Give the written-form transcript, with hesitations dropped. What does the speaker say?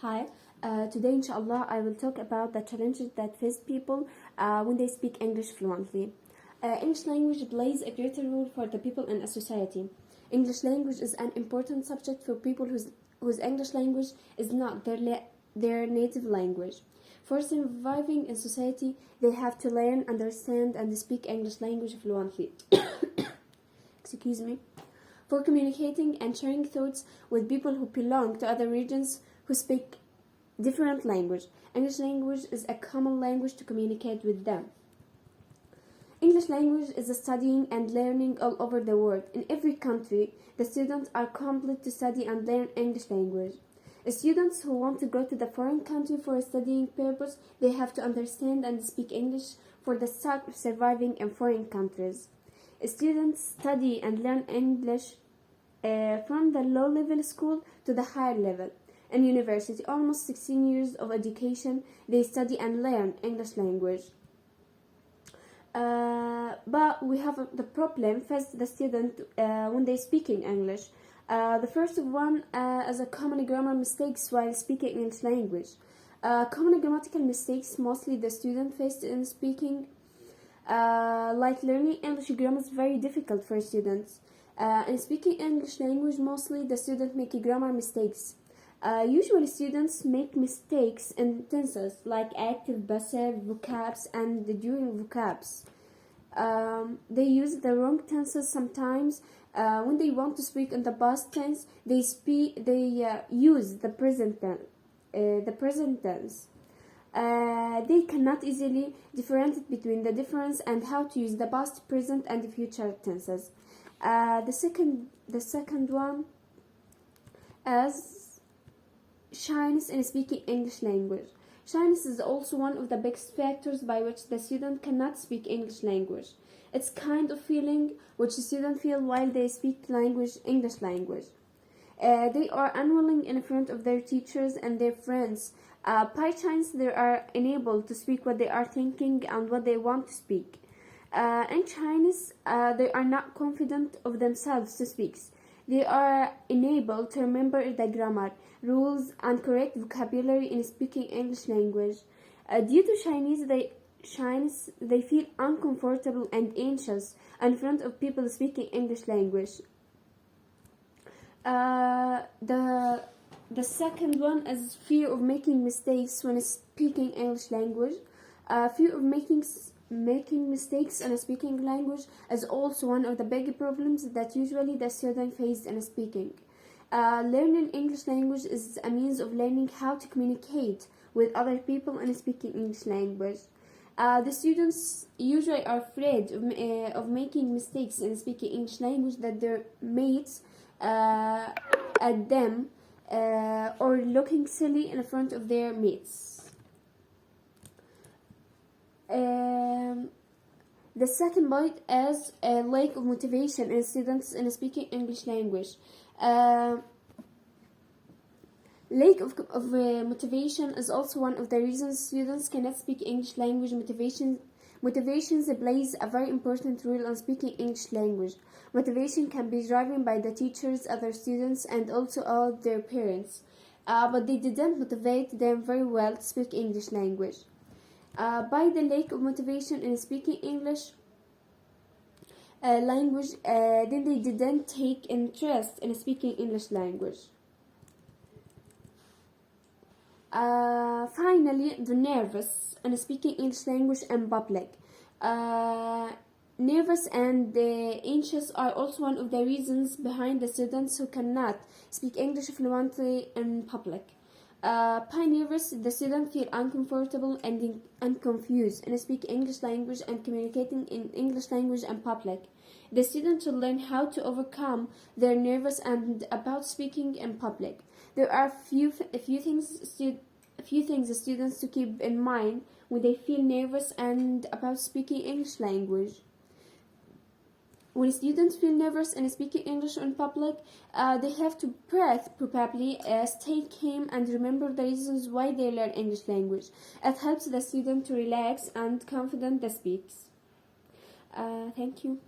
Hi, today inshallah I will talk about the challenges that face people when they speak English fluently. English language plays a greater role for the people in a society. English language is an important subject for people whose English language is not their native language. For surviving in society, they have to learn, understand, and speak English language fluently. Excuse me. For communicating and sharing thoughts with people who belong to other regions who speak different language. English language is a common language to communicate with them. English language is studying and learning all over the world. In every country, the students are compelled to study and learn English language. Students who want to go to the foreign country for a studying purpose, they have to understand and speak English for the sake of surviving in foreign countries. Students study and learn English from the low-level school to the higher level. In university, almost 16 years of education, they study and learn English language. But we have the problem faced the student when they speaking English. The first one is a common grammar mistakes while speaking English language. Common grammatical mistakes mostly the student faced in speaking. Like learning English grammar is very difficult for students. In speaking English language, mostly the student make grammar mistakes. Usually students make mistakes in tenses like active, passive, vocabs, and during vocabs. They use the wrong tenses sometimes. When they want to speak in the past tense, they use the present tense. They cannot easily differentiate between the difference and how to use the past, present, and future tenses. The second one is shyness in speaking English language. Shyness is also one of the biggest factors by which the student cannot speak English language. It's kind of feeling which students feel while they speak English language. They are unwilling in front of their teachers and their friends. By chance, they are unable to speak what they are thinking and what they want to speak. In shyness, they are not confident of themselves to speak. They are unable to remember the grammar, rules, and correct vocabulary in speaking English language. Due to shyness, they feel uncomfortable and anxious in front of people speaking English language. The second one is fear of making mistakes when speaking English language. Fear of making mistakes in speaking language is also one of the big problems that usually the student face in speaking. Learning English language is a means of learning how to communicate with other people in speaking English language. The students usually are afraid of making mistakes in speaking English language that their mates at them or looking silly in front of their mates. The second point is a lack of motivation in students in speaking English language. Lack of motivation is also one of the reasons students cannot speak English language. Motivation plays a very important role in speaking English language. Motivation can be driven by the teachers, other students, and also all their parents. But they didn't motivate them very well to speak English language. By the lack of motivation in speaking English language, then they didn't take interest in speaking English language. Finally, the nervous in speaking English language in public. Nervous and anxious are also one of the reasons behind the students who cannot speak English fluently in public. By nervous, the students feel uncomfortable and confused in speaking English language and communicating in English language in public. The students should learn how to overcome their nervous and about speaking in public. There are a few things students to keep in mind when they feel nervous and about speaking English language. When students feel nervous in speaking English in public, they have to breathe properly, stay calm, and remember the reasons why they learn English language. It helps the student to relax and confident that speaks. Thank you.